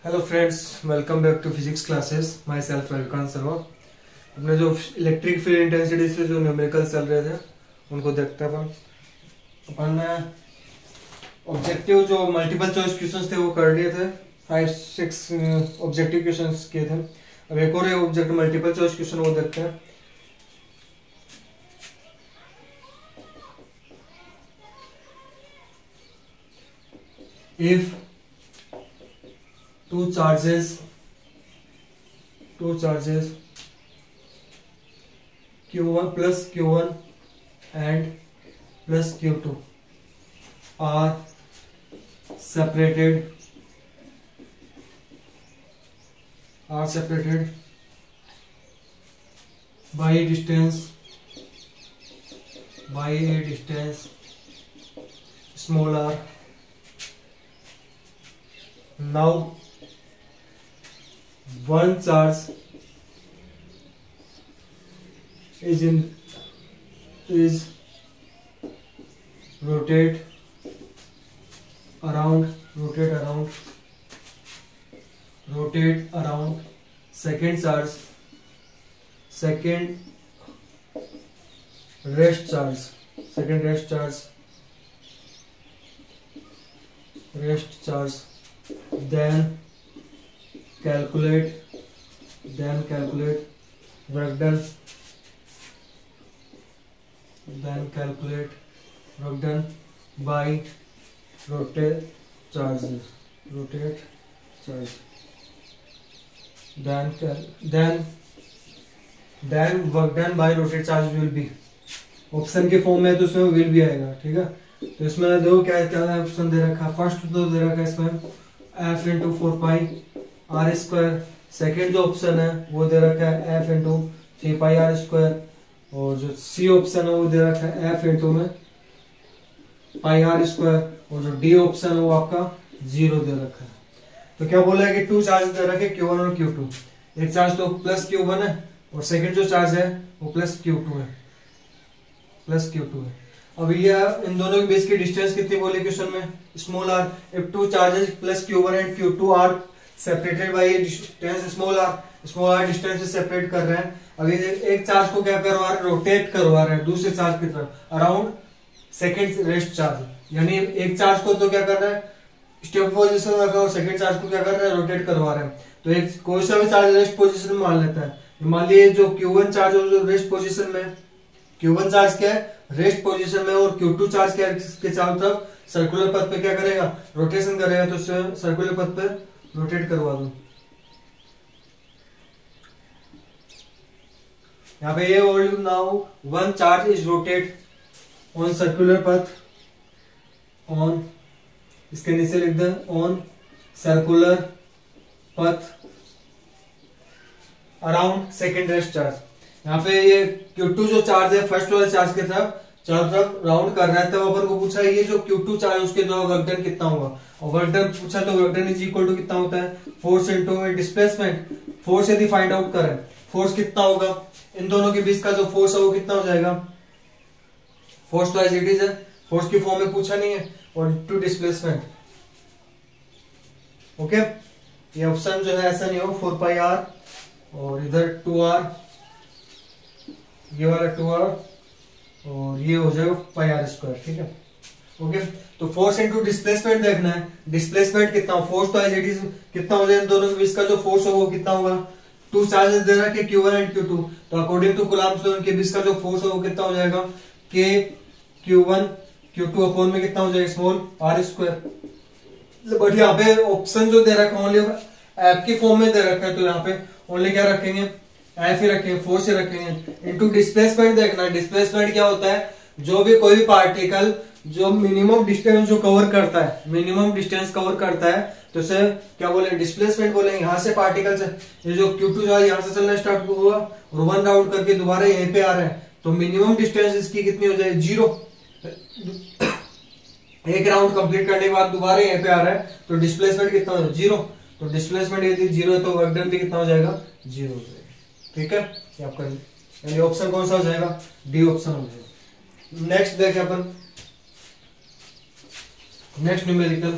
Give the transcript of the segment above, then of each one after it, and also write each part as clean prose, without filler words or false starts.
Hello friends, welcome back to physics classes. Myself Ravikant Sarma. अपने जो electric field intensity से जो न्यूमेरिकल चल रहे थे उनको देखते हैं अपन ऑब्जेक्टिव जो मल्टीपल चॉइस क्वेश्चंस थे वो कर लिए थे। 5-6 ऑब्जेक्टिव क्वेश्चंस किए थे। अब एक और ऑब्जेक्ट मल्टीपल चॉइस क्वेश्चन वो देखते हैं। If two charges q1 plus q1 and plus q2 are separated by a distance small r. Now one charge is rotate around second rest charge. Then calculate work done by rotate charge. Then work done by rotate charge will be option के form में, तो इसमें will भी आएगा। ठीक है, तो इसमें देखो क्या ऑप्शन दे रखा है। फर्स्ट तो दे रखा है इसमें F इंटू 4πr²। सेकेंड जो ऑप्शन है वो दे रखा है F इंटू 3πr²। और जो सी ऑप्शन है वो दे रखा है F इंटू में πr²। और जो डी ऑप्शन है वो आपका 0 दे रखा है। तो क्या बोला है कि 2 चार्ज दे रखे Q1 और Q2। एक चार्ज तो प्लस Q1 है और सेकेंड जो चार्ज है वो प्लस Q2 है। अब ये इन दोनों के बीच की डिस्टेंस कितनी बोली क्वेश्चन में? Small r। If 2 charges plus Q1 and Q2 are separated by a distance small r distance से सेपरेट कर रहे हैं। अभी एक चार्ज को क्या करवा रहे हैं? रोटेट करवा रहे हैं दूसरे चार्ज की तरफ अराउंड सेकंड रेस्ट चार्ज। यानी एक चार्ज को तो क्या कर रहा है? स्टेप पोजीशन में रखा और सेकंड चार्ज को क्या कर रहे हैं? रोटेट करवा रहे हैं। तो एक कोई सा भी चार्ज रेस्ट पोजीशन में मान लेता है। मान लीजिए जो Q1 चार्ज जो रेस्ट पोजीशन में, Q1 चार्ज क्या है? रेस्ट पोजीशन में। और Q2 चार्ज क्या है? इसके चारों तरफ सर्कुलर पथ पे क्या करेगा? रोटेशन करेगा। तो सर्कुलर पथ पे रोटेट करवा दो। यहाँ पे ये volume now one charge is rotate on circular पथ ऑन, इसके नीचे लिख दे ऑन सर्कुलर पथ अराउंड सेकेंड रेस्ट चार्ज। यहाँ पे ये Q2 जो चार्ज है फर्स्ट वाले चार्ज के तरफ चारों तरफ राउंड कर रहा है। तो अपन को पूछा है ये जो Q2 चार्ज उसके जो वर्क डन कितना होगा, और वर्क डन पूछा तो work done is equal to कितना होता है? Force into displacement. फोर्स यदि फाइंड आउट करें, फोर्स कितना होगा? इन दोनों के बीच का जो फोर्स है वो कितना हो जाएगा? फोर्स तो एज इट इज है, फोर्स की फॉर्म में पूछा नहीं है। और टू डिस्प्लेसमेंट। ओके, ये ऑप्शन जो है ऐसा नहीं हो 4πr और इधर 2r, ये वाला 2r और ये हो जाएगा πr²। ठीक है, ओके। तो फोर्स इनटू डिस्प्लेसमेंट देखना है। डिस्प्लेसमेंट कितना? फोर्स तो एज इट इज कितना हो जाएगा? इन दोनों के बीच का जो फोर्स होगा वो कितना होगा? 2 चार्जेस दे रहा है Q1 एंड Q2। तो अकॉर्डिंग टू कूलम्ब्स लॉ उनके बीच का जो फोर्स है वो कितना हो जाएगा? K Q1 Q2 अपॉन में कितना हो जाएगा? Small r²। बट यहाँ पे ऑप्शन जो दे रखा है ओनली एफ की फॉर्म में दे रखा है। तो यहाँ पे ओनली क्या रखेंगे? एफ ही रखेंगे, फोर्स ही रखेंगे। इनटू डिस्प्लेसमेंट देखना है। डिस्प्लेसमेंट क्या होता है? जो भी कोई भी पार्टिकल जो मिनिमम डिस्टेंस जो कवर करता है, तो उसे क्या बोले? डिस्प्लेसमेंट बोलेंगे। यहाँ से पार्टिकल से ये जो Q2 जो है यहाँ से चलना स्टार्ट हुआ और 1 राउंड करके दोबारा यहीं पे आ रहा है। तो मिनिमम डिस्टेंस इसकी कितनी हो जाएगी? 0। एक राउंड कंप्लीट करने के बाद दोबारा यहीं पे आ रहा है तो डिस्प्लेसमेंट कितना हो जाएगा? 0। तो डिस्प्लेसमेंट यदि 0 है तो वर्क डन भी कितना हो जाएगा? 0 हो जाएगा। ठीक है, ये आपका यानी ऑप्शन कौन सा हो जाएगा? डी ऑप्शन हो जाएगा। नेक्स्ट देखें अपन, नेक्स्ट न्यूमेरिकल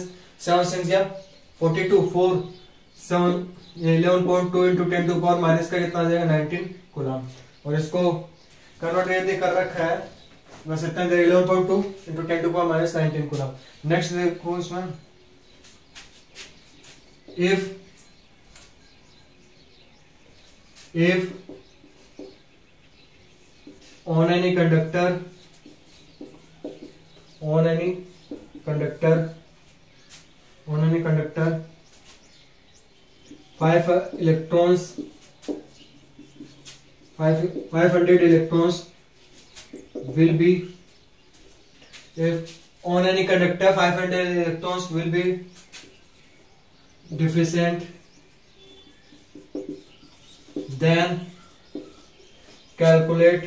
प्लस 7 6 या 42 4 7 11.2 इंटू 10 टू पावर माइनस का कितना आ जाएगा 19 कूलम। और इसको कन्वर्ट यदि कर रखा है बस इतना 11.2 into 10 to power minus 19 coulomb. Next देखो इसमें if on any conductor 500 electrons will be if on any conductor 500 electrons will be deficient, then calculate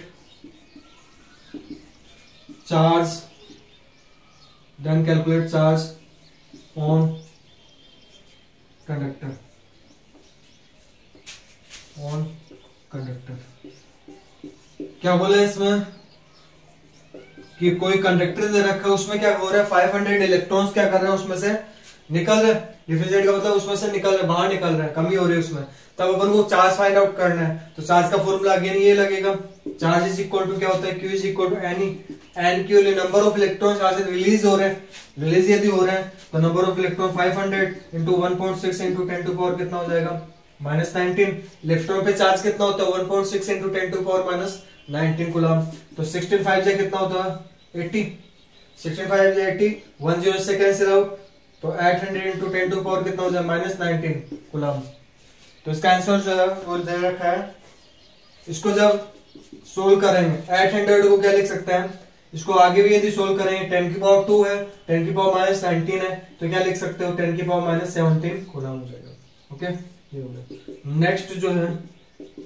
charge on conductor क्या बोला है इसमें कि कोई कंडक्टर दे रखा है, उसमें क्या हो रहा है 500 इलेक्ट्रॉन्स क्या कर रहे हैं उसमें से निकल रहे हैं। डिफिसिएंट का मतलब उसमें से निकल रहे, बाहर निकल रहे हैं, कमी हो रही है उसमें। तब अपन को चार्ज फाइंड आउट करना है, तो चार्ज का फॉर्मूला अगेन ये लगेगा, चार्ज इज इक्वल टू क्या होता है Q is equal to n q, number of electrons यहाँ से रिलीज हो रहे हैं, रिलीज यदि हो रहे हैं तो number of electron 500 into 1.6 into 10 to power कितना हो जाएगा -19। इलेक्ट्रॉन पे चार्ज कितना होता है 1.6 इंटू 10 टू पावर -19 कूलम। तो 16 5 से कितना होता है 80, 16 5 से 80, 1 0 से कैंसिल आउट, तो 800 इंटू 10 टू पावर कितना हो जाए -19 कूलम। तो इसका आंसर जो है वो दे रखा है। इसको जब सोल्व करेंगे 800 को क्या लिख सकते हैं, इसको आगे भी यदि सोल्व करेंगे 10 की पावर 2 है, 10 की पावर -19 है, तो क्या लिख सकते हो 10 की पावर -17 कूलम हो जाएगा। ओके, ये हो गया। नेक्स्ट जो है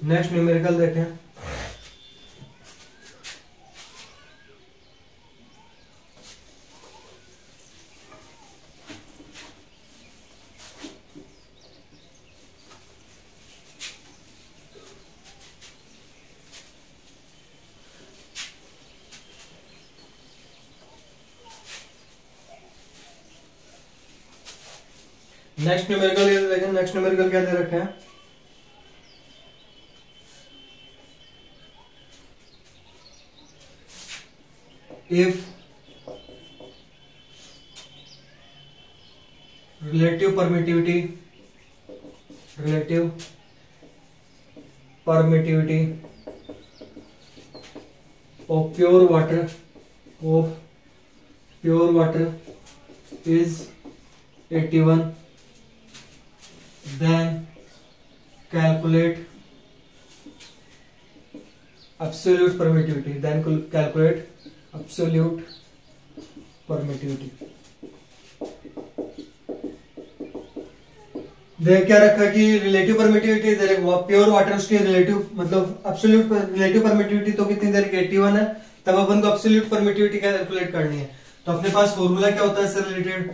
नेक्स्ट न्यूमेरिकल देखें। नेक्स्ट न्यूमेरिकल ये देखें, नेक्स्ट न्यूमेरिकल क्या दे रखे हैं, if relative permittivity of pure water is 81, then calculate absolute permittivity, दे क्या रखा कि रिलेटिव परमिटिविटी दे रखा प्योर वाटर उसकी रिलेटिव मतलब एब्सोल्यूट रिलेटिव परमिटिविटी तो कितनी दे रखी 81 है, तब अपन को एब्सोल्यूट परमिटिविटी कैलकुलेट करनी है। तो अपने पास फॉर्मूला क्या होता है इससे रिलेटेड,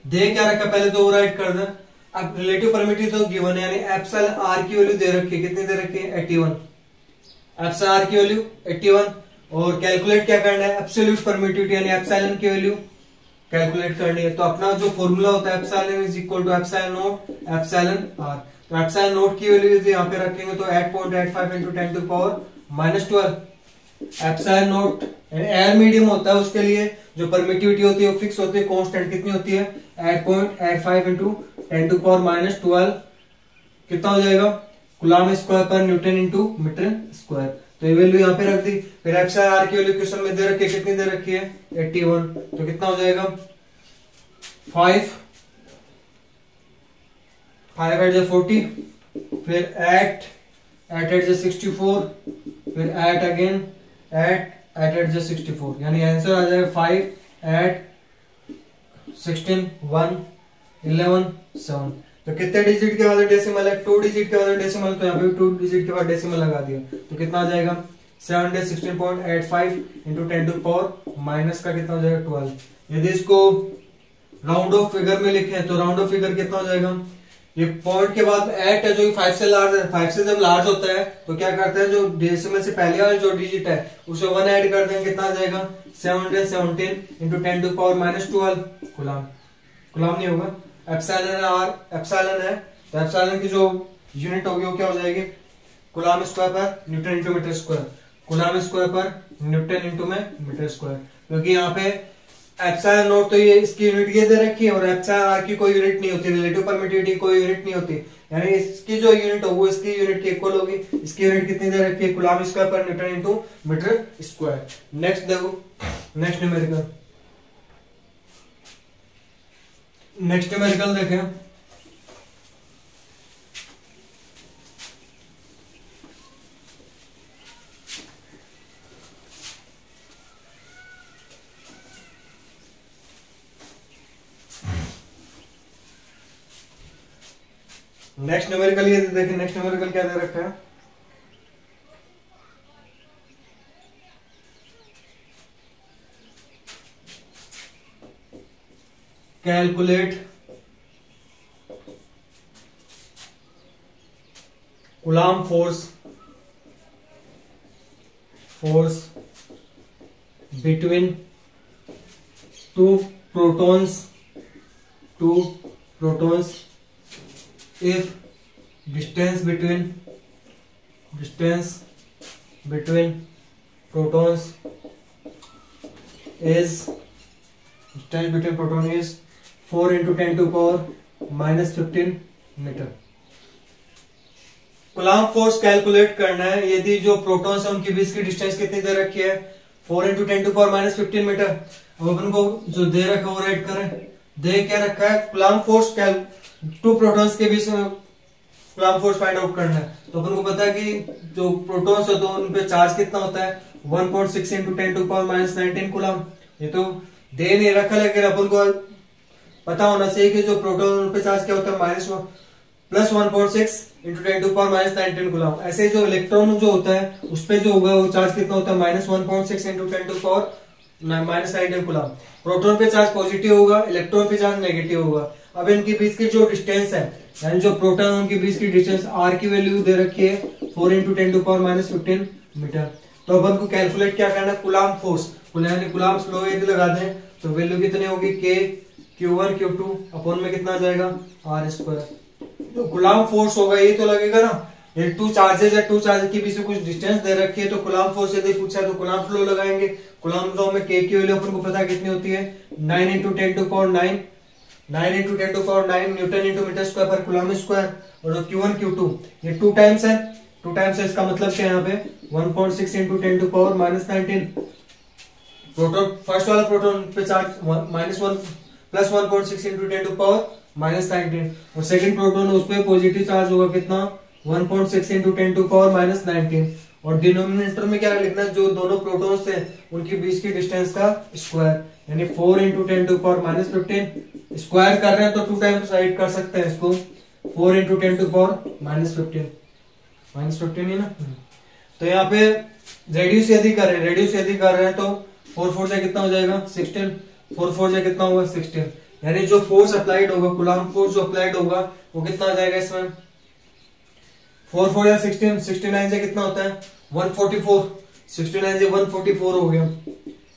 दे क्या रखा पहले तो राइट कर दे। अब रिलेटिव परमिटिविटी तो गिवन है, यानी एप्सिलॉन आर की वैल्यू दे रखी है, कितनी दे रखी है 81, एप्सिलॉन आर की वैल्यू 81, और कैलकुलेट क्या करना है एब्सोल्यूट परमिटिविटी यानी एप्सिलॉन की वैल्यू कैलकुलेट करनी है। तो अपना जो फॉर्मूला होता है epsilon is equal to epsilon not epsilon r. तो एप्सिलॉन नॉट की वैल्यू यदि यहाँ पे रखेंगे तो 8.85 into 10 to power -12 epsilon not air medium होता है, उसके लिए जो परमिटिविटी होती है वो फिक्स होती है, कांस्टेंट कितनी होती है 8.85 इंटू 10 टू पावर -12 कितना हो जाएगा कूलम्ब स्क्वायर पर न्यूटन इंटू मीटर स्क्वायर। तो ये वैल्यू यहाँ पे रख दी। फिर एप्सिलॉन आर की वैल्यू क्वेश्चन में दे रखी है, कितनी दे रखी है 81, तो कितना हो जाएगा 5 8 जा 40, फिर 8 8 जा 64, फिर 8 अगेन 8 8 जा 64, यानी आंसर आ जाएगा 5 8 16 1 11 7। तो कितने डिजिट के बाद डेसिमल है 2 डिजिट के बाद डेसिमल, तो यहाँ पे 2 डिजिट के बाद डेसिमल लगा दिया तो कितना आ जाएगा 716.85 इंटू 10 टू पावर माइनस का कितना हो जाएगा 12। यदि इसको राउंड ऑफ फिगर में लिखे तो राउंड ऑफ फिगर कितना हो जाएगा, ये पॉइंट के बाद 8 है जो 5 से लार्ज है, 5 से जब लार्ज होता है तो क्या करते हैं जो डेसिमल से पहले वाला जो डिजिट है उसे 1 ऐड कर देंगे, कितना आ जाएगा 717 इंटू 10 टू पावर -12 कूलम्ब नहीं होगा एप्सिलॉन आर एप्सिलॉन है, तो एप्सिलॉन की जो यूनिट होगी वो क्या हो जाएगी कूलम्ब स्क्वायर पर newton into metre square, coulomb square पर न्यूटन इंटू में मीटर स्क्वायर, क्योंकि यहाँ पे एप्सिलॉन नॉट तो ये इसकी यूनिट ये दे रखी है और एप्सिलॉन आर की कोई यूनिट नहीं होती, रिलेटिव परमिटिविटी कोई यूनिट नहीं होती, यानी इसकी जो यूनिट हो वो इसकी यूनिट के इक्वल होगी। इसकी यूनिट कितनी दे रखी है कूलम्ब स्क्वायर पर newton into metre square. Next देखो नेक्स्ट न्यूमेरिकल देखें, नेक्स्ट न्यूमेरिकल ये देखिए नेक्स्ट न्यूमेरिकल क्या दे रखा है, calculate coulomb force between two protons if distance between protons is 4 into 10 to power -15 metre. Coulomb force calculate करना है यदि जो प्रोटॉन्स है उनके बीच की डिस्टेंस कितनी दे रखी है 4 into 10 to power -15 मीटर। अब अपन को जो दे रखा है वो राइट करें, दे क्या रखा है कूलम्ब फोर्स टू प्रोटॉन्स के बीच में कूलम्ब फोर्स फाइंड आउट करना है। तो अपन को पता है कि जो प्रोटॉन्स है तो उन पे चार्ज कितना होता है 1.6 into 10 to power -19 कूलम्ब। ये तो दे नहीं रखा लेकिन अपन को पता होना चाहिए कि जो प्रोटॉन पे चार्ज क्या होता है +1.6 into 10 to power -19 कूलम्ब। ऐसे जो इलेक्ट्रॉन जो होता है उस पे जो होगा वो चार्ज कितना होता है -1.6 into 10 to power -19 coulomb. Proton पे चार्ज पॉजिटिव होगा, इलेक्ट्रॉन पे चार्ज नेगेटिव होगा। अब इनके बीच की जो डिस्टेंस है यानी जो प्रोटॉन उनके बीच की डिस्टेंस आर की वैल्यू दे रखी है 4 into 10 to power -15 मीटर। तो अपन को कैलकुलेट क्या करना है कूलम्ब फोर्स, यानी कूलम्ब लॉ यदि लगा दें तो वैल्यू कितनी होगी K Q1 Q2 अपॉन में कितना आ जाएगा R स्क्वायर। तो कूलम्ब फोर्स होगा ये तो लगेगा ना, ये टू चार्जेस है, टू चार्जेस के बीच में कुछ डिस्टेंस दे रखी है तो कूलम्ब फोर्स यदि पूछा तो कूलम्ब लॉ लगाएंगे। कूलम्ब लॉ में K की वैल्यू अपन को पता कितनी होती है 9 into 10 to power 9 newton into metre square पर कूलम्ब स्क्वायर। और जो Q1 Q2 ये 2 टाइम्स है, इसका मतलब क्या है यहाँ पे 1.6 into 10 to power -19। Proton first वाला प्रोटॉन पे चार्ज +1.6 into 10 to power -19 और सेकंड प्रोटॉन उस पे पॉजिटिव चार्ज होगा कितना 1.6 into 10 to power -19। और डिनोमिनेटर में क्या लिखना है जो दोनों प्रोटॉन्स थे उनके बीच की डिस्टेंस का स्क्वायर, यानी 4 into 10 to power -15 स्क्वायर कर रहे हैं तो 2 टाइम्स राइट कर सकते हैं इसको, 4 इंटू 10⁻⁻15 -15 है ना। तो यहाँ पे रेड्यूस यदि कर रहे हैं तो 4 4 से कितना हो जाएगा 16, 4 4 से कितना होगा 16, यानी जो फोर्स अप्लाइड होगा, कूलम्ब फोर्स जो अप्लाइड होगा वो कितना आ जाएगा इसमें 4 4 या 16, 69 से कितना होता है 144, 69 से 144 हो गया,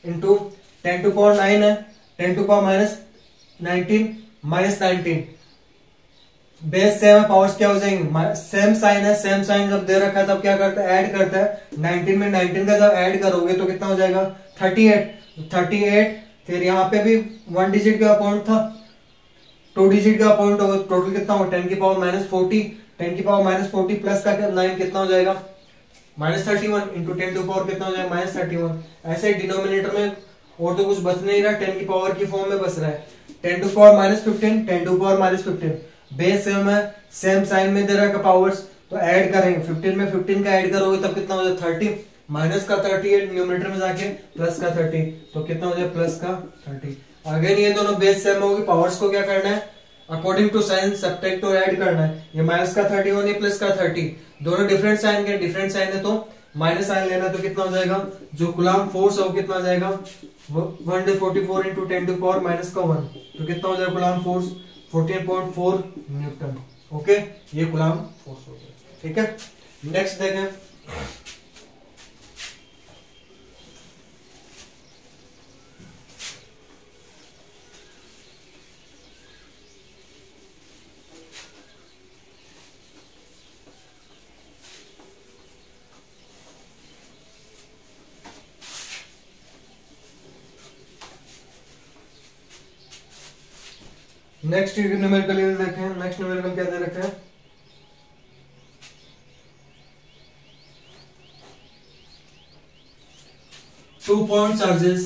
इंटू 10⁻9 है, 10⁻19 -19 बेस सेम है, पावर्स क्या हो जाएंगे सेम साइन है, सेम साइन जब दे रखा है तब क्या करता है ऐड करता है, 19 में 19 का जब ऐड करोगे तो कितना हो जाएगा 38, फिर यहाँ पे भी 1 डिजिट का पॉइंट था, 2 डिजिट का पॉइंट होगा, टोटल कितना होगा 10⁻40, 10⁻40 प्लस का 9 कितना हो जाएगा -31 इंटू 10 टू पावर कितना हो जाएगा -31। ऐसे डिनोमिनेटर में और तो कुछ बच नहीं रहा, 10 की पावर की फॉर्म में बच रहा है, 10 to power -15, 10 to power -15 base same है, सेम साइन में दे रहा है पावर्स, तो ऐड करेंगे 15 में 15 का ऐड करोगे तब कितना हो जाए 30, माइनस का 38 न्यूमरेटर में जाके प्लस का 30, तो कितना हो जाए प्लस का 30। अगेन ये दोनों बेस सेम होगी, पावर्स को क्या करना है अकॉर्डिंग टू साइन सब्ट्रैक्ट और ऐड करना है, ये माइनस का 31 ये प्लस का 30, दोनों डिफरेंट साइन के, डिफरेंट साइन है तो माइनस साइन लेना, तो कितना हो जाएगा जो कूलम्ब फोर्स है वो कितना हो जाएगा 144 इंटू 10 टू पावर माइनस का 1, तो कितना हो जाएगा कूलम्ब फोर्स 14.4 न्यूटन। ओके, ये कूलम्ब फोर्स हो गया। ठीक है, नेक्स्ट देखें नेक्स्ट न्यूमेरिकल देखें, नेक्स्ट न्यूमेरिकल क्या दे रखा है 2 point charges,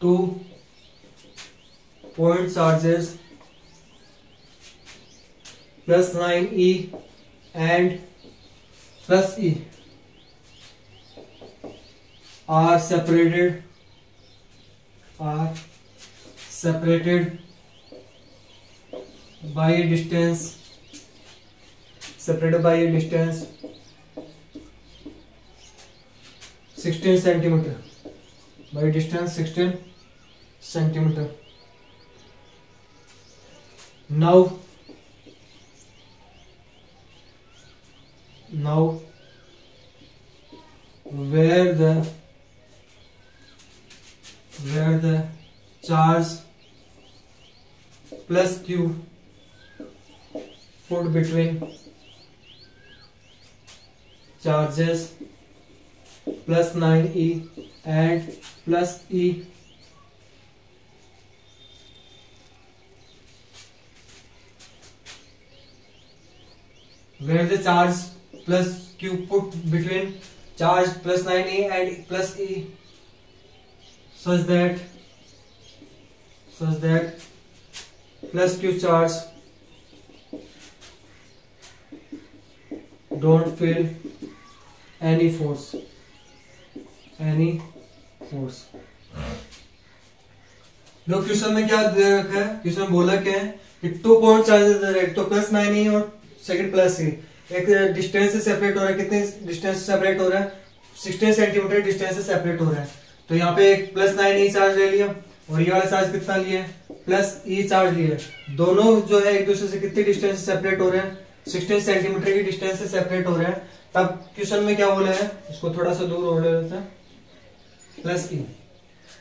2 point charges plus 9e and plus e are separated by a distance, separated by a distance 16 centimeter, by distance 16 centimeter. Now where the charge plus q put between charges plus 9e and plus e where the charge plus q put between charge plus 9e and plus e such that plus q charge don't feel any force. Low question में क्या दे रखा है, question बोला क्या है कि 2 point charges दे रहे हैं, तो प्लस 9e और सेकंड प्लस e, एक डिस्टेंस से सेपरेट हो रहा है, कितने डिस्टेंस से सेपरेट हो रहा है 16 सेंटीमीटर डिस्टेंस से सेपरेट हो रहा है, तो यहाँ पे एक प्लस 9e चार्ज ले लिया और ये वाला चार्ज कितना लिए प्लस e चार्ज लिए, दोनों जो है एक दूसरे से कितनी डिस्टेंस से सेपरेट हो रहे हैं 16 सेंटीमीटर की डिस्टेंस से सेपरेट हो रहे हैं। तब क्वेश्चन में क्या बोले हैं, इसको थोड़ा सा दूर और ले लेते हैं प्लस ई,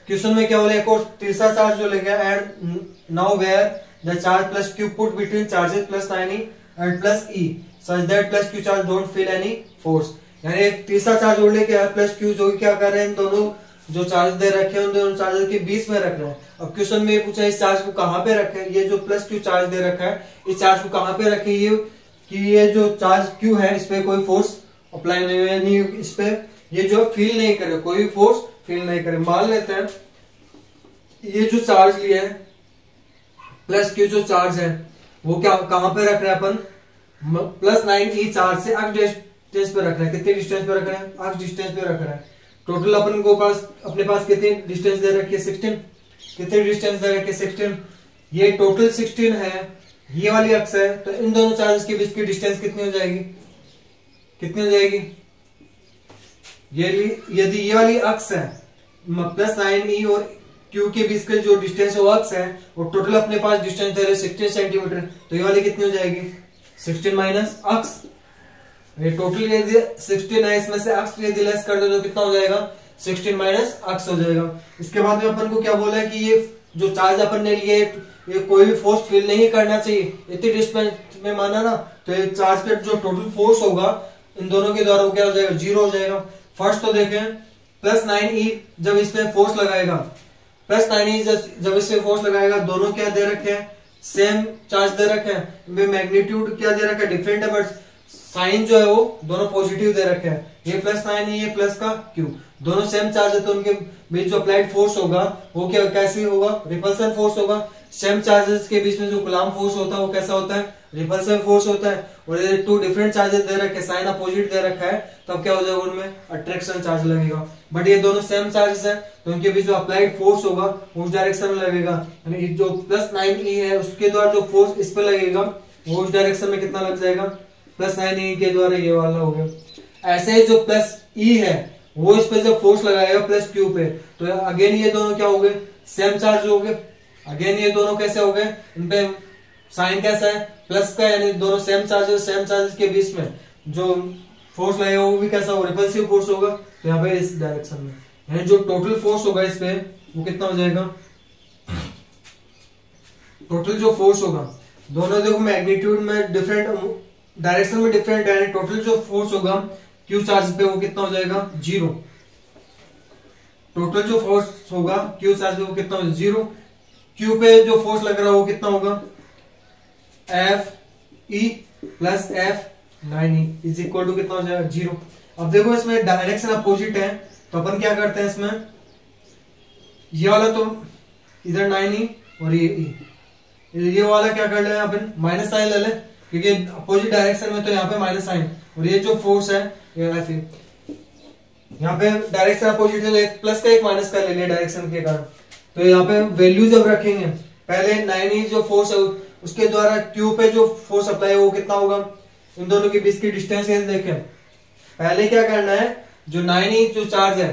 क्वेश्चन में क्या बोले एक और तीसरा चार्ज जो लेगा and now where the charge plus q put between charges plus 9e and plus e such that plus q charge don't feel any force, यानी एक तीसरा चार्ज जोड़ लेके आया प्लस क्यू, जो क्या कर रहे हैं दोनों जो चार्ज दे रखे हैं उन दोनों चार्जेस के बीच में रख रहे हैं। अब क्वेश्चन में ये पूछा इस चार्ज को कहां पे रखे, ये जो प्लस क्यू चार्ज दे रखा है इस चार्ज को कहां पे रखे, ये कि ये जो चार्ज क्यू है इस पे कोई फोर्स अप्लाई नहीं हुआ, यानी इस पे ये जो फील नहीं करे, कोई फोर्स फील नहीं करे। मान लेते हैं ये जो चार्ज लिया है प्लस क्यू जो चार्ज है वो क्या कहां पे रख रहे हैं अपन प्लस 9e चार्ज से अक्स डिस्टेंस पे रख रहे हैं, कितने डिस्टेंस पे रख रहे हैं अक्स डिस्टेंस पे रख रहे हैं। टोटल अपन को अपने पास कितनी डिस्टेंस दे रखी है 16, कितनी डिस्टेंस दे रखी है 16, ये टोटल 16 है, ये वाली अक्स है, तो इन दोनों चार्जेस के बीच की डिस्टेंस कितनी हो जाएगी, कितनी हो जाएगी? यदि ये वाली अक्स है प्लस 9e और क्यू के बीच के जो डिस्टेंस है वो अक्स है, और टोटल अपने पास डिस्टेंस दे रहे 16 सेंटीमीटर, तो ये वाली कितनी हो जाएगी? 16 माइनस अक्स। ये टोटल यदि 16 है, इसमें से अक्स यदि लेस कर दो तो कितना हो जाएगा? 16 माइनस अक्स हो जाएगा। इसके बाद में अपन को क्या बोला है कि ये जो चार्ज अपन ने लिए ये कोई भी फोर्स फील नहीं करना चाहिए, इतनी डिस्टेंस में माना ना, तो ये चार्ज का जो टोटल फोर्स होगा इन दोनों के द्वारा वो क्या हो जाएगा? 0 हो जाएगा। फर्स्ट तो देखें, प्लस 9e जब इसमें फोर्स लगाएगा, प्लस 9e जब इसमें फोर्स लगाएगा, दोनों क्या दे रखे हैं? सेम चार्ज दे रखे हैं। मैग्नीट्यूड क्या दे रखा है? डिफरेंट है, बट साइन जो है वो दोनों पॉजिटिव दे रखे हैं। ये प्लस 9e, ये प्लस का q, दोनों सेम चार्ज है, तो उनके बीच जो अप्लाइड फोर्स होगा वो क्या कैसे होगा? रिपल्सन फोर्स होगा। सेम चार्जेस के बीच में जो कूलम्ब फोर्स होता है वो कैसा होता है? रिपल्सिव फोर्स होता है। और ये टू डिफरेंट चार्जेस दे रखे हैं, साइन अपोजिट दे रखा है, तब क्या हो जाएगा? उनमें अट्रैक्शन चार्ज लगेगा। बट ये दोनों सेम चार्जेस है, तो उनके बीच जो अप्लाइड फोर्स होगा उस डायरेक्शन में लगेगा। यानी जो प्लस 9e है उसके द्वारा जो फोर्स इस पे लगेगा वो उस डायरेक्शन में कितना लग जाएगा? प्लस 9e के द्वारा ये वाला हो गया। ऐसे ही जो प्लस e है वो इस पे जब फोर्स लगाएगा प्लस q पे, तो अगेन ये दोनों क्या हो गए? सेम चार्ज हो गए। अगेन ये दोनों कैसे हो गए? इनपे साइन कैसा है? प्लस का, यानी दोनों सेम चार्जेस के बीच में जो फोर्स लगेगा वो भी कैसा होगा? रिपल्सिव फोर्स होगा। तो यहाँ पे इस डायरेक्शन में, यानी जो टोटल फोर्स होगा इस पे वो कितना हो जाएगा? टोटल जो फोर्स होगा, दोनों देखो मैग्नीट्यूड में डिफरेंट, डायरेक्शन में डिफरेंट है, टोटल जो फोर्स होगा क्यू चार्ज पे वो कितना हो जाएगा? 0। टोटल जो फोर्स होगा क्यू चार्ज पे वो कितना होगा? 0। क्यू पे जो फोर्स लग रहा है वो कितना होगा? Fe plus F9e is equal to कितना हो जाएगा? 0। अब देखो इसमें डायरेक्शन अपोजिट है, तो अपन क्या करते हैं इसमें, ये वाला तो इधर 9e और ये वाला क्या कर ले अपन? माइनस साइन ले ले, क्योंकि अपोजिट डायरेक्शन में, तो यहाँ पे माइनस साइन, और ये जो फोर्स है ये यहाँ पे डायरेक्शन अपोजिट है, एक प्लस का एक माइनस का ले लिया डायरेक्शन के कारण। तो यहाँ पे वैल्यू जब रखेंगे, पहले 9e जो फोर्स है उसके द्वारा क्यू पे जो फोर्स अप्लाई है वो कितना होगा? इन दोनों के बीच की डिस्टेंस देखें, पहले क्या करना है, जो 9e जो चार्ज है,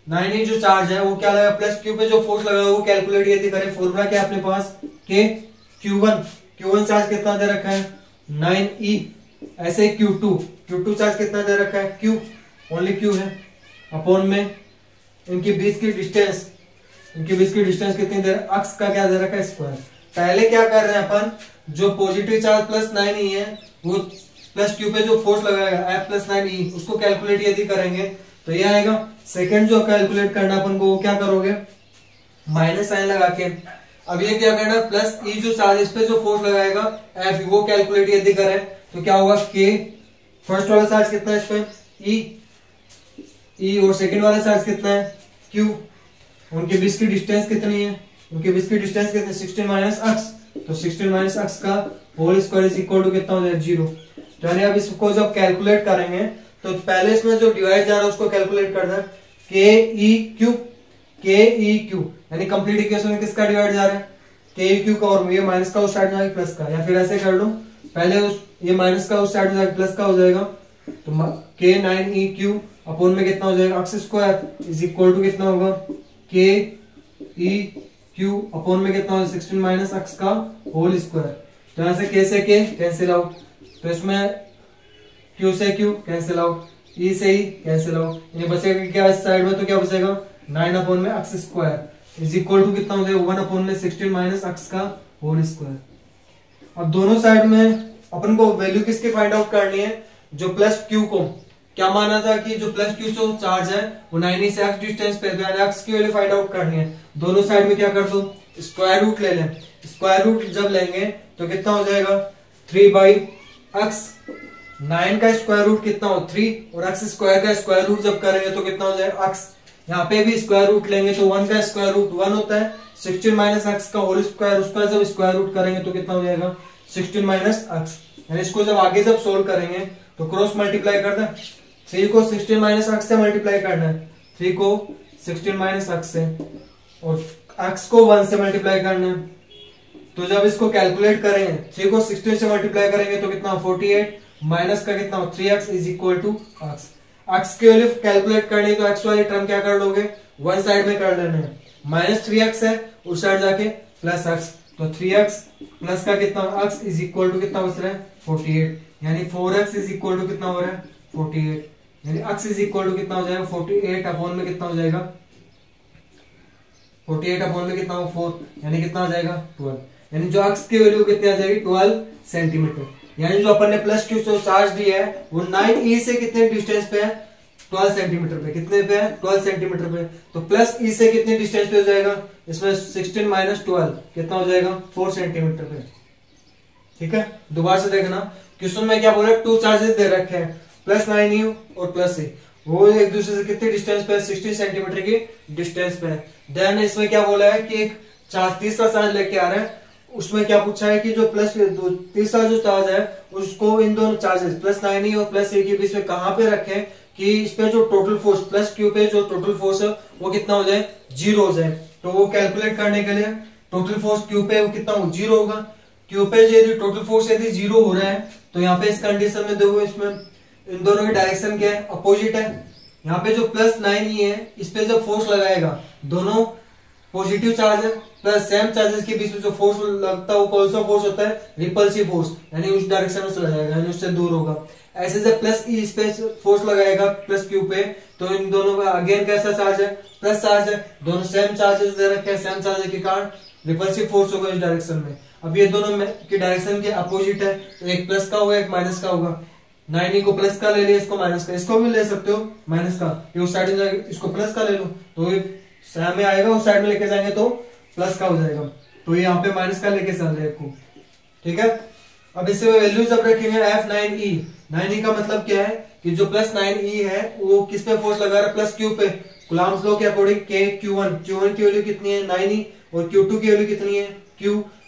9e जो चार्ज है वो क्या लगा? प्लस क्यू पे जो फोर्स लगा वो कैलकुलेट यदि करें, फॉर्मूला क्या अपने पास? के Q1 चार्ज कितना दे रखा है? 9e। ऐसे Q2 चार्ज कितना दे रखा है? Q, ओनली Q है, अपॉन में इनके बीच की डिस्टेंस, कितनी देर? अक्स का क्या दे रखा है? स्क्वायर। पहले क्या कर रहे हैं अपन, जो पॉजिटिव चार्ज प्लस 9e है वो प्लस क्यू पे जो फोर्स लगाएगा F प्लस 9e, उसको कैलकुलेट यदि करेंगे तो ये आएगा। सेकंड जो कैलकुलेट करना अपन को वो क्या करोगे? माइनस साइन लगा के। अब ये क्या करना, प्लस e जो चार्ज इस पे जो फोर्स लगाएगा F, वो कैलकुलेट यदि करें तो क्या होगा? K फर्स्ट वाला चार्ज कितना है इस पे? E, और सेकंड वाला चार्ज कितना है? Q। उनके बीच की डिस्टेंस कितनी है? 16 माइनस अक्स, तो 16 माइनस अक्स का whole square is equal to कितना हो जाएगा? 0। तो यानी अब इसको जब कैलकुलेट करेंगे तो पहले इसमें जो डिवाइड जा रहा है उसको कैलकुलेट करना है, के ई क्यू, यानी कंप्लीट इक्वेशन में किसका डिवाइड जा रहा है? के ई क्यू का, और ये माइनस का उस साइड में प्लस का, या फिर ऐसे कर लो, पहले ये माइनस का उस साइड में प्लस का हो जाएगा, तो के 9e क्यू अपॉन में कितना हो जाएगा? अक्स स्क्वायर इज इक्वल टू कितना होगा? के ई क्यू अपॉन में कितना होगा? 16 माइनस अक्स का होल स्क्वायर। तो यहां से के कैंसिल आउट, तो इसमें क्यू से क्यू कैंसिल आउट, ई से ई कैंसिल आउट, ये बचेगा क्या इस साइड में? तो क्या बचेगा? 9 अपॉन में अक्स स्क्वायर इज इक्वल टू कितना हो जाएगा? 1 अपॉन में 16 माइनस अक्स का होल स्क्वायर। अब दोनों साइड में अपन को वैल्यू किसकी फाइंड आउट करनी है? जो प्लस क्यू को क्या माना था कि जो प्लस क्यू जो चार्ज है वो 9e से x डिस्टेंस पे, तो x की वैल्यू फाइंड आउट करनी है। दोनों साइड में क्या कर दो? स्क्वायर रूट ले लें। स्क्वायर रूट जब लेंगे तो कितना हो जाएगा? 3/x। 9 का स्क्वायर रूट कितना हो? 3, और x स्क्वायर का स्क्वायर रूट जब करेंगे तो कितना हो जाएगा? x। यहाँ पे भी स्क्वायर रूट लेंगे तो 1 का स्क्वायर रूट 1 होता है, 16 माइनस x का होल स्क्वायर, उसका जब स्क्वायर रूट करेंगे तो कितना हो जाएगा? 16 माइनस x। यानी इसको जब आगे जब सोल्व करेंगे तो क्रॉस मल्टीप्लाई कर दें, 3 को 16 माइनस x से मल्टीप्लाई करना है, 3 को 16 माइनस x से, और x को 1 से मल्टीप्लाई करना है, तो जब इसको कैलकुलेट करें 3 को 16 से मल्टीप्लाई करेंगे तो कितना 48 माइनस का कितना 3x is equal to x। x के वैल्यू कैलकुलेट करनी तो x वाली टर्म क्या कर लोगे, वन साइड में कर लेना है, माइनस 3x है उस साइड जाके प्लस x, तो 3x प्लस का कितना x इज इक्वल टू कितना बच रहा है 48, यानी 4x इज इक्वल टू कितना हो रहा है 48, यानी x इज इक्वल टू कितना हो जाएगा 48 अपॉन में कितना हो जाएगा 48 अपॉन में कितना हो 4, यानी कितना हो जाएगा 12, यानी जो x की वैल्यू कितनी आ जाएगी 12 सेंटीमीटर। यानी जो अपन ने प्लस क्यू से चार्ज दिया है वो 9e से कितने डिस्टेंस पे है 12 सेंटीमीटर पे, कितने पे है 12 सेंटीमीटर पे, तो प्लस e से कितने डिस्टेंस पे हो जाएगा इसमें 16 माइनस 12 कितना हो जाएगा 4 सेंटीमीटर पे। ठीक है, दोबारा से देखना क्वेश्चन में क्या बोला, टू चार्जेस दे रखे हैं प्लस 9u और प्लस e, वो एक दूसरे से कितने डिस्टेंस पे 16 सेंटीमीटर की डिस्टेंस पे है। देन इसमें क्या बोला है कि एक तीसरा चार्ज लेके आ रहे हैं, उसमें क्या पूछा है कि जो प्लस तीसरा जो चार्ज है उसको इन दोनों चार्जेस प्लस 9e और प्लस e के बीच में कहां पे रखें कि इस पे जो टोटल फोर्स प्लस क्यू पे जो टोटल फोर्स है वो कितना हो जाए 0 हो जाए। तो वो कैलकुलेट करने के लिए टोटल फोर्स क्यू पे वो कितना 0 होगा, क्यू पे यदि टोटल फोर्स यदि 0 हो रहा है तो यहाँ पे इस कंडीशन में देखो इसमें इन दोनों की डायरेक्शन क्या है अपोजिट है। यहाँ पे जो प्लस 9e है इस पे जो फोर्स लगाएगा दोनों पॉजिटिव चार्ज है, प्लस सेम चार्जेस के बीच में जो फोर्स लगता है वो कौन सा फोर्स होता है रिपल्सिव फोर्स, यानी उस डायरेक्शन में चला जाएगा यानी उससे दूर होगा। ऐसे जब प्लस ई इस पे फोर्स लगाएगा प्लस क्यू पे तो इन दोनों का अगेन कैसा चार्ज है प्लस चार्ज है, दोनों सेम चार्जेस दे रखे हैं, सेम चार्ज के कारण रिपल्सिव फोर्स होगा इस डायरेक्शन में। अब ये दोनों की डायरेक्शन के अपोजिट है तो एक प्लस का होगा एक माइनस का होगा, 9e को प्लस का ले लिया इसको माइनस का, इसको भी ले सकते हो माइनस का, ये उस साइड में इसको प्लस का ले लो तो ये में आएगा उस साइड में लेके जाएंगे तो प्लस का हो जाएगा, तो ये यहाँ पे माइनस का लेके चल रहे हैं। ठीक है, अब इससे वैल्यू जब रखेंगे F9e, 9e का मतलब क्या है कि जो प्लस 9e है वो किस पे फोर्स लगा रहा है प्लस क्यू पे, कूलम्ब्स लॉ के अकॉर्डिंग Q1 की वैल्यू कितनी है 9e और Q2 की वैल्यू कितनी है Q,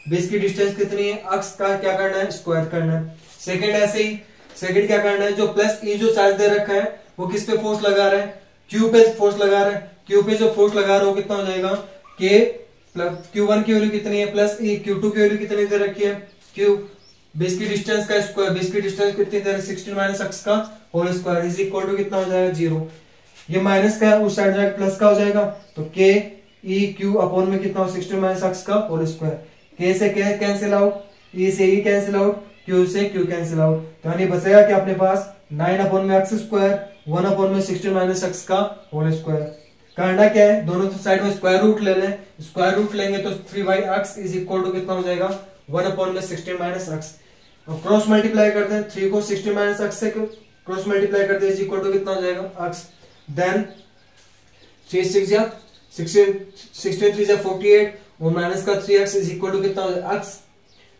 बेस की डिस्टेंस कितनी है अक्ष का क्या करना है स्क्वायर करना है। सेकंड ऐसे ही सेकंड क्या करना है, जो प्लस e जो चार्ज दे रखा है वो किस पे फोर्स लगा रहा है Q पे फोर्स लगा रहा है, Q पे जो फोर्स लगा रहा है वो कितना हो जाएगा K प्लस Q1 की वैल्यू कितनी है प्लस e, Q2 की वैल्यू कितनी दे रखी है Q, बेस की डिस्टेंस का स्क्वायर, बेस की डिस्टेंस कितनी दे रखी 16 माइनस x का whole square is equal to कितना हो जाएगा 0, ये माइनस का उस साइड जाकर प्लस का हो जाएगा तो K E Q अपॉन में कितना हो 16 माइनस x का होल स्क्वायर, K से K कैंसिल आउट, E से E कैंसिल आउट, Q से Q कैंसिल आउट, तो यानी बचेगा कि अपने पास 9 अपॉन में x स्क्वायर 1 अपॉन में 16 माइनस x का होल स्क्वायर। करना क्या है, दोनों साइड में स्क्वायर रूट ले लें, स्क्वायर रूट लेंगे तो 3x इज इक्वल टू कितना हो जाएगा 1 अपॉन में 16 माइनस x, और क्रॉस मल्टीप्लाई करते हैं 3 को 16 माइनस x से क्रॉस मल्टीप्लाई करते हैं इज इक्वल टू कितना हो जाएगा x, देन 3 6 या 16 3 या 48 और माइनस का 3x इज इक्वल टू कितना हो जाएगा x।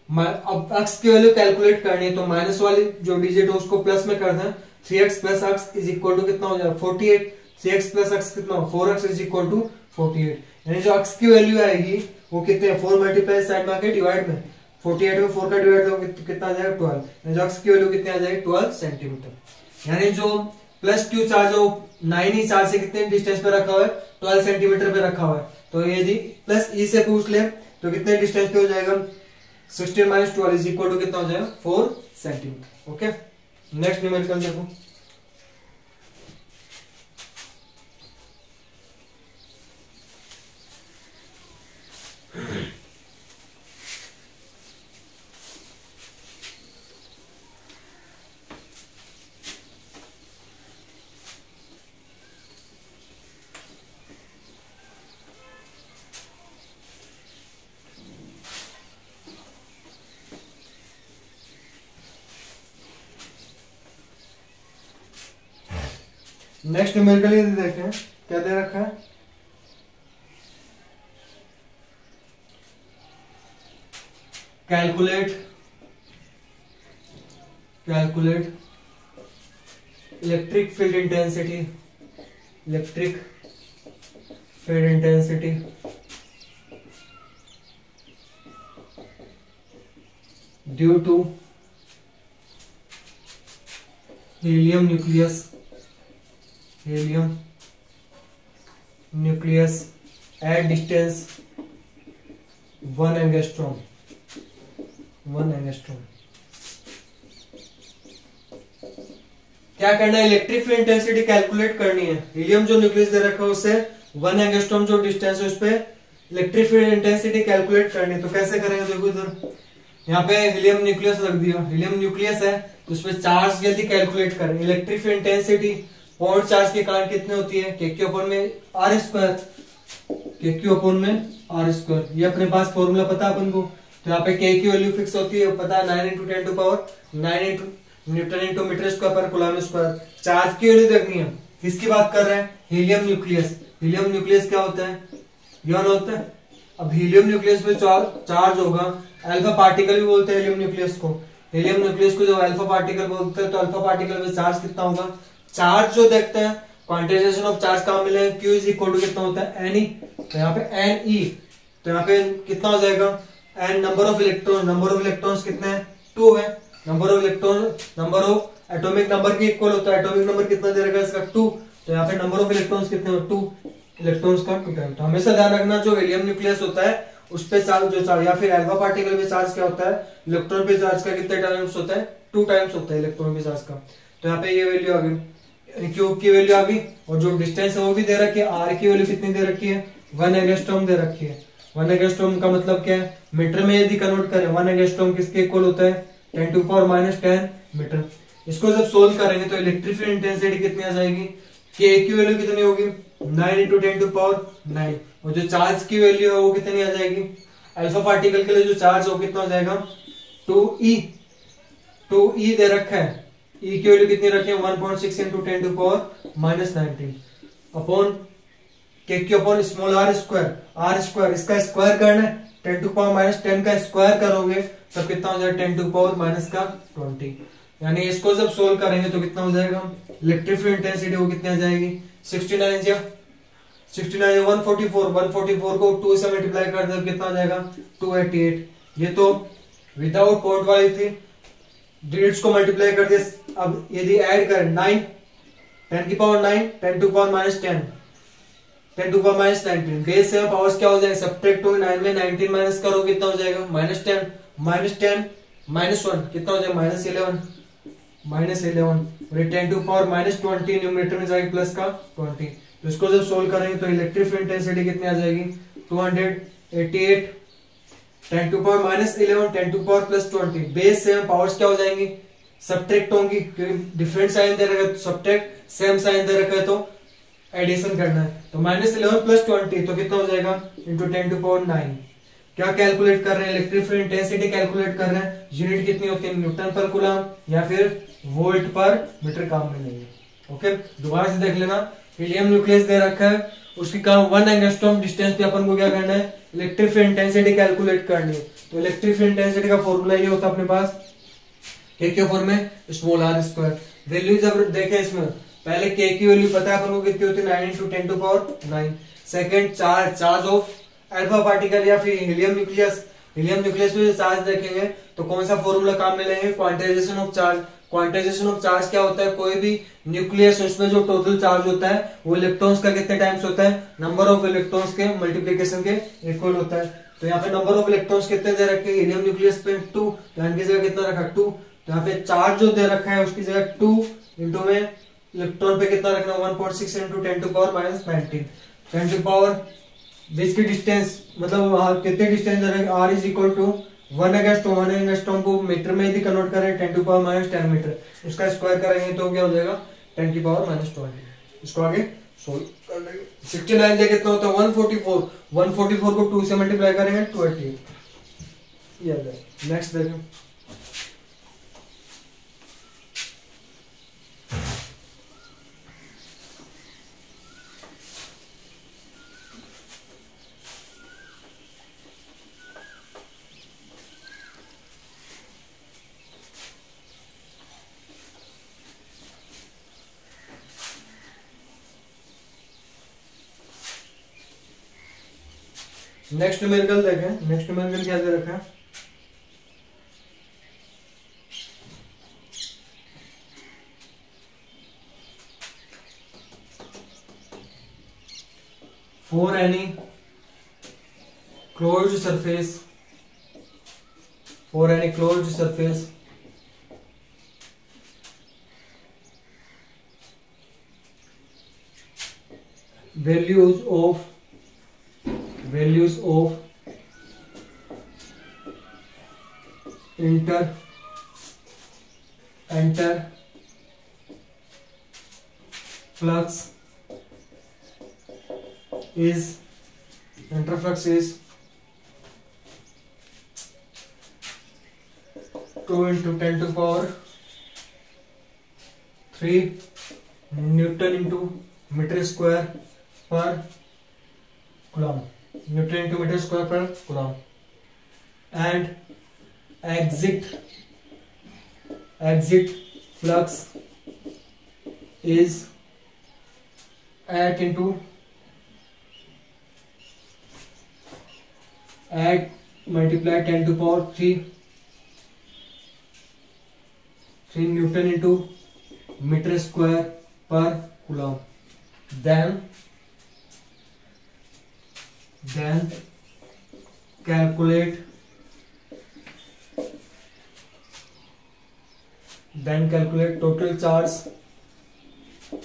अब x की वैल्यू कैलकुलेट करनी है तो माइनस वाली जो डिजिट है उसको प्लस में कर दें, 3x plus x is equal to कितना हो जाएगा 48, 3x प्लस x कितना हो 4x इज इक्वल टू 48, यानी जो x की वैल्यू आएगी वो कितने 4 मल्टीप्लाई साइड में आके डिवाइड में 48 में 4 का डिवाइड तो कितना आ जाएगा 12, यानी जो x की वैल्यू कितनी आ जाएगी 12 सेंटीमीटर। यानी जो प्लस क्यू चार्ज है वो 9e चार्ज से कितने डिस्टेंस पे रखा हुआ है 12 सेंटीमीटर पे रखा हुआ है, तो यदि प्लस e से पूछ ले तो कितने डिस्टेंस पे हो जाएगा 16 माइनस 12 इज इक्वल टू कितना हो जाएगा 4 सेंटीमीटर। ओके, नेक्स्ट न्यूमेरिकल देखो, नेक्स्ट न्यूमेरिकल ये देखते हैं क्या दे रखा है, calculate electric field intensity due to helium nucleus at distance 1 angstrom 1 angstrom. क्या करना है, इलेक्ट्रिक फील्ड इंटेंसिटी कैलकुलेट करनी है। हीलियम जो न्यूक्लियस दे रखा है उससे 1 एंगस्ट्रॉम जो डिस्टेंस है उस पे इलेक्ट्रिक फील्ड इंटेंसिटी कैलकुलेट करनी है। तो कैसे करेंगे, देखो इधर यहाँ पे हीलियम न्यूक्लियस रख दिया, हीलियम न्यूक्लियस है तो उस पे चार्ज यदि कैलकुलेट करें, electric field intensity point charge के कारण कितने होती है, KQ/R², KQ/R²। ये अपने पास फॉर्मूला पता है अपन को। तो यहाँ पे K की वैल्यू फिक्स होती है, पता है 9 × 10⁹ N/m²/कूलम²। चार्ज की वैल्यू देखनी है, किसकी बात कर रहे हैं, हीलियम न्यूक्लियस। हीलियम न्यूक्लियस क्या होता है, यौन होता है। अब हीलियम न्यूक्लियस पे चार्ज होगा, अल्फा पार्टिकल भी बोलते हैं हीलियम न्यूक्लियस को। हीलियम न्यूक्लियस को जब अल्फा पार्टिकल बोलते हैं तो अल्फा पार्टिकल पे चार्ज कितना होगा, चार्ज जो देखते हैं क्वांटाइजेशन ऑफ चार्ज कहां मिले, Q = कितना होता है, Ne। तो यहाँ पे Ne, तो यहाँ पे कितना हो जाएगा, N नंबर ऑफ इलेक्ट्रॉन्स कितने हैं, 2 है। नंबर ऑफ एटॉमिक नंबर के इक्वल होता है, एटॉमिक नंबर कितना दे रखा है इसका 2। तो यहाँ पे नंबर ऑफ इलेक्ट्रॉन्स कितने हो, 2 इलेक्ट्रॉन्स का 2 टाइम। तो हमेशा ध्यान रखना जो हीलियम न्यूक्लियस होता है उस पे चार्ज जो चार्ज या फिर अल्फा पार्टिकल पे चार्ज क्या होता है, इलेक्ट्रॉन पे चार्ज का कितने टाइम्स होता है, 2 टाइम्स होता है इलेक्ट्रॉन पे चार्ज का। तो यहाँ पे ये वैल्यू आ गई, Q की वैल्यू आ गई, और जो डिस्टेंस है वो भी दे रखी है। R की वैल्यू कितनी दे रखी है, 1 एंगस्ट्रॉम दे रखी है। 1 एंगस्ट्रॉम का मतलब क्या है, मीटर में यदि कन्वर्ट करें 1 एंगस्ट्रॉम किसके इक्वल होता है, 10⁻10 मीटर। इसको जब सोल्व करेंगे तो इलेक्ट्रिक फील्ड इंटेंसिटी कितनी आ जाएगी, K की वैल्यू कितनी होगी, 9 × 10⁹, और जो चार्ज की वैल्यू है वो कितनी आ जाएगी, अल्फा पार्टिकल के लिए जो चार्ज हो कितना हो जाएगा, 2E दे रखा है। E की वैल्यू कितनी रखी है, 1.6 × 10⁻19 अपॉन KQ/r²। R² इसका स्क्वायर करना है, 10⁻10 का स्क्वायर करोगे तब कितना हो जाएगा, 10⁻20। यानी इसको जब सोल्व करेंगे तो कितना हो जाएगा, इलेक्ट्रिक फील्ड इंटेंसिटी वो कितनी आ जाएगी, 69 144 को 2 से मल्टीप्लाई कर दो कितना हो जाएगा, 288। ये तो विदाउट पॉइंट वाली थी, डिजिट्स को मल्टीप्लाई कर दिया। अब यदि ऐड करें 9 10⁻9 10⁻19 बेस से पावर्स क्या हो जाएगा, सब्ट्रैक्ट हो 9 में 19 माइनस करो कितना हो जाएगा, -10 -1 कितना हो जाएगा, -11 और 10⁻20 न्यूमरेटर में जाएगी प्लस का 20। तो इसको जब सोल्व करेंगे तो इलेक्ट्रिक फील्ड इंटेंसिटी कितनी आ जाएगी, 288 10⁻11 10⁻+20। बेस सेम पावर्स क्या हो जाएंगी, सब्ट्रैक्ट होंगी क्योंकि डिफरेंट साइन दे रखा है, तो सब्ट्रैक्ट सेम साइन दे रखा है तो एडिशन करना है। तो -11 + 20 तो कितना हो जाएगा, × 10⁹। क्या कैलकुलेट कर रहे हैं, इलेक्ट्रिक फील्ड इंटेंसिटी कैलकुलेट कर रहे हैं। यूनिट कितनी होती है, N/कूलम या फिर V/मीटर काम में नहीं है। ओके, दोबारा से देख लेना। हीलियम न्यूक्लियस दे रखा है, उसकी काम 1 एंगस्ट्रॉम डिस्टेंस पे अपन को क्या करना है, इलेक्ट्रिक फील्ड इंटेंसिटी कैलकुलेट करनी है। तो इलेक्ट्रिक फील्ड इंटेंसिटी का फॉर्मूला ये होता है अपने पास, KQ/r²। वैल्यू जब देखें इसमें पहले K की वैल्यू पता है अपन को कितनी होती है, 9 × 10⁹। Second charge of alpha particle या फिर हीलियम न्यूक्लियस में चार्ज देखेंगे तो कौन सा फॉर्मूला काम में लेंगे, quantization of charge. Quantization of charge क्या होता है, कोई भी न्यूक्लियस उसमें जो टोटल चार्ज होता है वो इलेक्ट्रॉन्स का कितने टाइम्स होता है, नंबर ऑफ इलेक्ट्रॉन्स के मल्टीप्लीकेशन के इक्वल होता है। तो यहाँ पे नंबर ऑफ इलेक्ट्रॉन्स कितने दे रखे हैं, हीलियम न्यूक्लियस पे 2, तो इनकी जगह कितना रखा 2। तो यहाँ पे चार्ज जो दे रखा है उसकी जगह 2 इंटू में इलेक्ट्रॉन पे कितना रखना, 1.6 × 10⁻19 10 बीच की डिस्टेंस मतलब कितने डिस्टेंस दे रहे हैं, R = 1 एंगस्ट्रॉम को मीटर में यदि कन्वर्ट करें 10⁻10 मीटर, उसका स्क्वायर करेंगे तो क्या हो जाएगा, 10⁻20। इसको आगे सोल्व कर लेंगे। 69 जगह कितना होता है, 144 को 2 से मल्टीप्लाई करेंगे 288। ये आ जाएगा। नेक्स्ट देखें, नेक्स्ट न्यूमेरिकल देखें। नेक्स्ट न्यूमेरिकल क्या दे रखा है, for any closed surface for any closed surface values of enter flux is 2 into 10 to power 3 Newton into meter square per coulomb. Newton into meter square per coulomb. And exit flux is 8 multiply 10 to power 3 Newton into meter square per coulomb. Then calculate total charge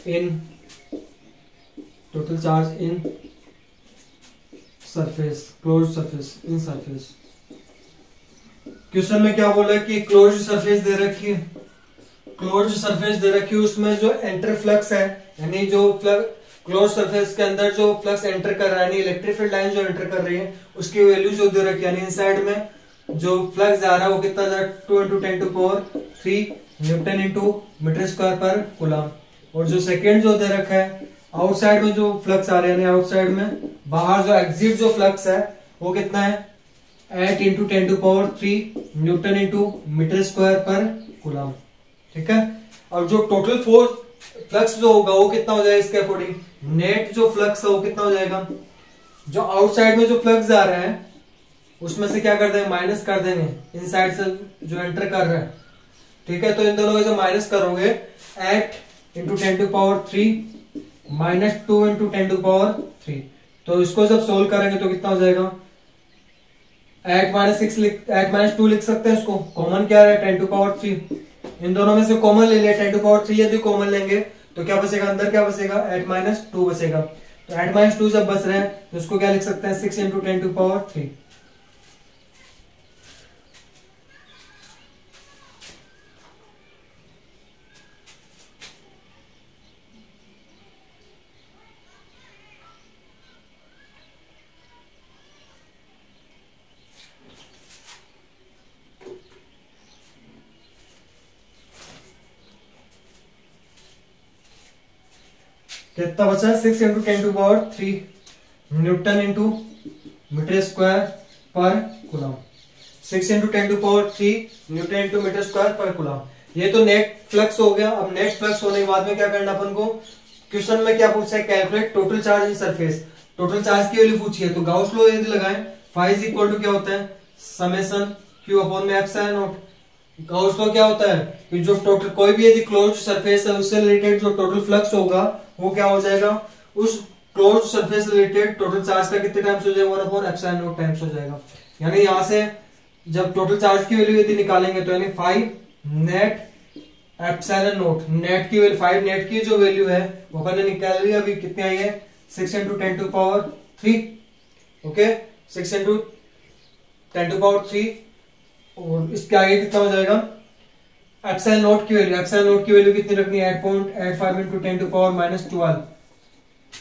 in surface, closed surface, in surface. Question में क्या बोला है कि closed surface दे रखी है, उसमें जो enter flux है, यानी जो क्लोज सरफेस के अंदर जो फ्लक्स एंटर कर रहा है, यानी इलेक्ट्रिक फील्ड लाइन जो एंटर कर रही है, उसकी वैल्यू जो दे रखी है, यानी इनसाइड में जो फ्लक्स जा रहा है वो कितना जा रहा है 2 into 10 to power 3 newton into metre square पर कूलम। और जो सेकेंड जो दे रखा है, आउटसाइड में जो फ्लक्स आ रहे हैं, आउटसाइड में बाहर जो एग्जिट जो फ्लक्स है वो कितना है 8 into 10 to power 3 newton into metre square पर कूलम। ठीक है। और जो टोटल फोर्स फ्लक्स जो होगा वो कितना हो जाएगा, इसके अकॉर्डिंग नेट जो फ्लक्स है वो कितना हो जाएगा, जो आउटसाइड में जो फ्लक्स आ रहे हैं उसमें से क्या कर देंगे, माइनस कर देंगे इनसाइड से जो एंटर कर रहे हैं। ठीक है। तो इन दोनों को जो माइनस करोगे 8 into 10 to power 3 minus 2 into 10 to power 3, तो इसको जब सोल्व करेंगे तो कितना हो जाएगा 8 minus 2 लिख सकते हैं, इसको कॉमन क्या है 10 to power 3, इन दोनों में से कॉमन ले लिया 10 to power 3, यदि कॉमन लेंगे तो क्या बचेगा, अंदर क्या बचेगा 8 minus 2 बचेगा। तो 8 minus 2 जब बच रहे हैं तो इसको क्या लिख सकते हैं 6 into 10 to power 3। कितना बचा है 6 into 10 to power 3 newton into metre square पर coulomb. 6 into 10 to power 3 newton into metre square पर कूलम। ये तो नेट फ्लक्स हो गया। अब नेट फ्लक्स होने के बाद में क्या करना अपन को, क्वेश्चन में क्या पूछा है, calculate total charge in surface. Total charge की वैल्यू पूछी है तो गाउस लॉ यदि लगाएं, फाई इज इक्वल टू क्या होता है समेशन क्यू अपॉन में एप्सिलॉन नॉट। गाउस लॉ क्या होता है कि जो टोटल कोई भी यदि क्लोज्ड सरफेस है उससे रिलेटेड जो टोटल फ्लक्स होगा वो क्या हो जाएगा, उस closed surface related total charge का कितने टाइम्स हो जाएगा 1 अपॉन एप्सिलॉन नॉट टाइम्स हो जाएगा। यानी यहां से जब टोटल चार्ज की वैल्यू यदि निकालेंगे तो यानी 5 नेट एप्सिलॉन नॉट, नेट की वैल्यू 5 नेट की जो वैल्यू है वो अपन ने निकाल ली, अभी कितनी आई है 6 into 10 to power 3। Okay 6 into 10 to power 3 और इसके आगे कितना हो जाएगा एप्सिलॉन नॉट की वैल्यू, एप्सिलॉन नॉट की वैल्यू कितनी रखनी है 8.85 into 10 to power -12।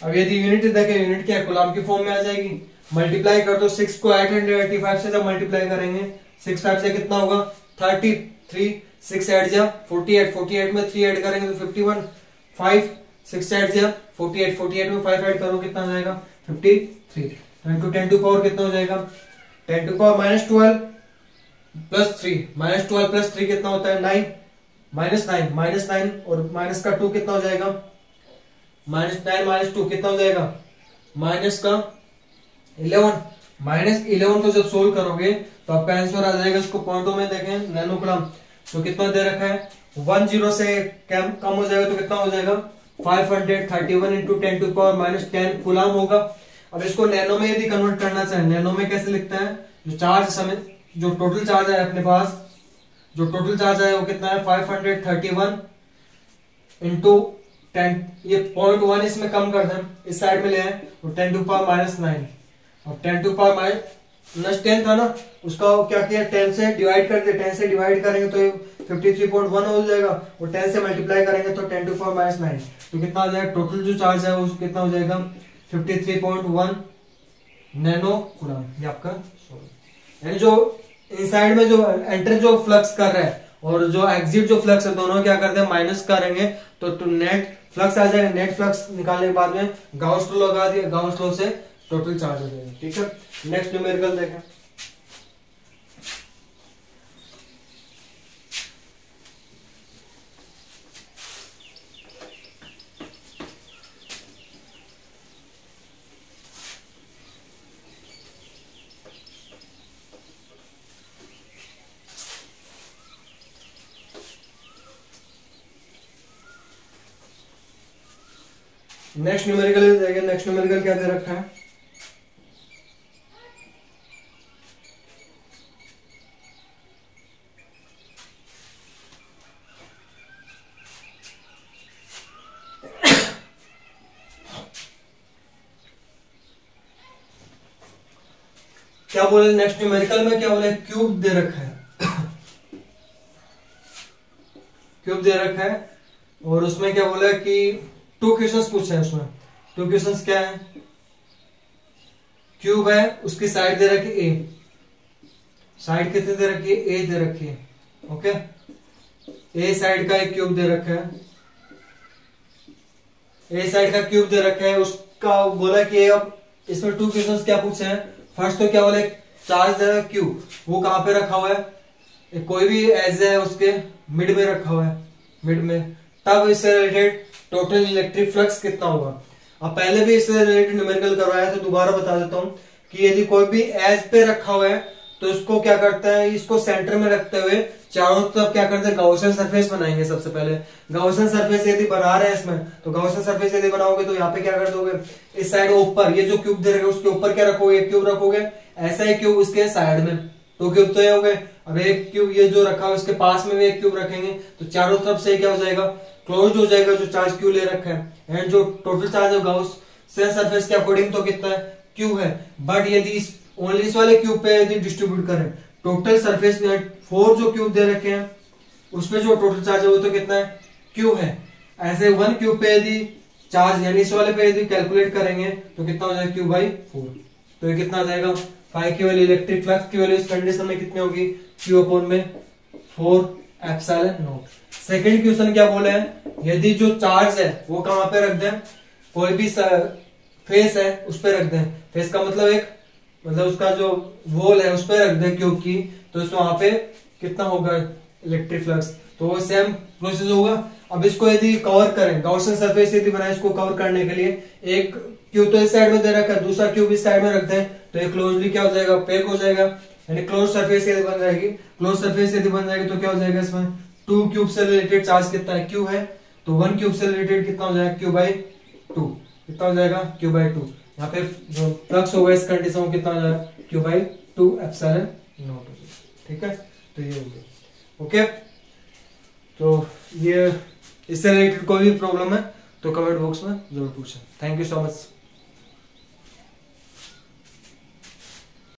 अब यदि यूनिट देखें, यूनिट क्या है कूलम की फॉर्म में आ जाएगी, मल्टीप्लाई कर दो 6 को 885 से जब मल्टीप्लाई करेंगे 6 5 से कितना होगा 33, 6 8 जा 48, 48 में 3 ऐड करेंगे तो 51, 5 6 8 जा 48, 48 में 5 ऐड करो कितना हो जाएगा 53। इंटू 10 to power कितना हो जाएगा 10 to power -12 प्लस 3, -12 प्लस 3 कितना होता है 9, -9 और माइनस का 2 कितना हो जाएगा -9 -2 कितना हो जाएगा माइनस का 11। -11 को जब सोल्व करोगे तो आपका आंसर आ जाएगा, इसको पॉइंटों में देखें नैनो कूलम तो कितना दे रखा है 10 से कम हो जाएगा तो कितना हो जाएगा 531 into 10 to power -10 कूलम होगा। अब इसको नैनो में यदि कन्वर्ट करना चाहे, नैनो में कैसे लिखते हैं, जो चार्ज समय जो टोटल चार्ज है अपने पास, जो टोटल चार्ज है वो कितना है 531 इंटू 10, ये 0.1 इसमें कम कर दें, इस साइड में ले आए तो 10 टू पावर माइनस 9, और 10 टू पावर माइनस 10 था ना, उसका क्या किया 10 से डिवाइड कर दिया, 10 से डिवाइड करेंगे तो 53.1 हो जाएगा, और 10 से मल्टीप्लाई करेंगे तो 10 टू पावर माइनस 9, तो कितना हो जाएगा टोटल जो चार्ज है वो कितना हो जाएगा 53.1 नैनो कूलम, ये आपका यानी जो इनसाइड में जो एंटर जो फ्लक्स कर रहा है और जो एग्जिट जो फ्लक्स है दोनों क्या करते हैं माइनस करेंगे तो नेट फ्लक्स आ जाएगा, नेट फ्लक्स निकालने के बाद में गाउस लॉ लगा दिया, गाउस लॉ से टोटल चार्ज हो जाएगा। ठीक है, नेक्स्ट न्यूमेरिकल देखें। नेक्स्ट न्यूमेरिकल देखिए, नेक्स्ट न्यूमेरिकल क्या दे रखा है, क्या बोले नेक्स्ट न्यूमेरिकल में, क्या बोले क्यूब दे रखा है, क्यूब दे रखा है, और उसमें क्या बोला कि 2 क्वेश्चंस पूछे हैं उसमें। 2 क्वेश्चंस क्या है, क्यूब है, उसकी साइड दे रखी ए, साइड कितनी दे रखी है ए दे रखी है, ओके, ए साइड का एक क्यूब दे रखा है, ए साइड का क्यूब दे रखा है, उसका बोला कि अब इसमें 2 क्वेश्चंस क्या पूछे हैं। फर्स्ट तो क्या बोले चार्ज दे रहा है क्यू, वो कहां पे रखा हुआ है, कोई भी एज है उसके मिड में रखा हुआ है, मिड में, तब इससे रिलेटेड टोटल इलेक्ट्रिक फ्लक्स कितना होगा। अब पहले भी इससे रिलेटेड न्यूमेरिकल करवाया तो दोबारा बता देता हूं कि यदि कोई भी एज पे रखा हुआ है तो इसको क्या करता है, इसको सेंटर में रखते हुए चारों तरफ क्या करते हैं गाउसियन सरफेस बनाएंगे। सबसे पहले गाउसियन सरफेस यदि बना रहे हैं इसमें, तो गाउसियन सरफेस यदि बनाओगे तो यहाँ पे क्या कर दोगे, इस साइड ऊपर ये जो क्यूब दे रहे उसके ऊपर क्या रखोगे, एक क्यूब रखोगे, ऐसा ही क्यूब उसके साइड में, 2 क्यूब तो ये हो गए। अब एक क्यूब ये जो रखा है उसके पास में भी एक क्यूब रखेंगे, तो चारों तरफ से क्या हो जाएगा, क्लोज्ड हो जाएगा जो चार्ज क्यू ले रखा है, एंड जो टोटल चार्ज है गाउसियन सरफेस के अकॉर्डिंग तो कितना है क्यू है। बट यदि ओनली इस वाले क्यूब पे यदि डिस्ट्रीब्यूट करें, टोटल सरफेस में 4 जो क्यूब दे रखे हैं उसमें जो टोटल चार्ज है वो तो कितना है क्यू है। ऐसे 1 क्यूब पे यदि चार्ज यानी इस वाले पे यदि कैलकुलेट करेंगे तो कितना हो जाएगा Q/4, तो ये कितना आ जाएगा 5 की वैल्यू इलेक्ट्रिक फ्लक्स की वैल्यू इस कंडीशन में कितनी होगी Q/4 epsilon not. Second question क्या बोले हैं, यदि जो चार्ज है वो कहां पे रख दें, कोई भी फेस है उस पे रख दें, फेस का मतलब उसका जो वॉल है उस पे रख दें क्यूब की, तो इस वहां पे कितना होगा इलेक्ट्रिक फ्लक्स, तो वो सेम प्रोसेस होगा। अब इसको यदि कवर करें, गाउसियन सरफेस यदि बनाए, इसको कवर करने के लिए एक क्यूब तो इस साइड में दे रखा है, दूसरा क्यूब इस साइड में रख दें, तो ये क्लोजली क्या हो जाएगा, पैक हो जाएगा, यानी क्लोज सरफेस यदि बन जाएगी। क्लोज सरफेस यदि बन जाएगी तो क्या हो जाएगा, इसमें 2 क्यूब से रिलेटेड चार्ज कितना है क्यू है, तो 1 क्यूब से रिलेटेड कितना हो जाएगा Q/2, कितना हो जाएगा Q/2। यहाँ पे जो फ्लक्स होगा इस कंडीशन में कितना हो जाएगा Q/2 एप्सिलॉन नॉट। ठीक है, तो ये हो गया। ओके, तो ये इससे रिलेटेड कोई भी प्रॉब्लम है तो कमेंट बॉक्स में जरूर पूछें। Thank you so much.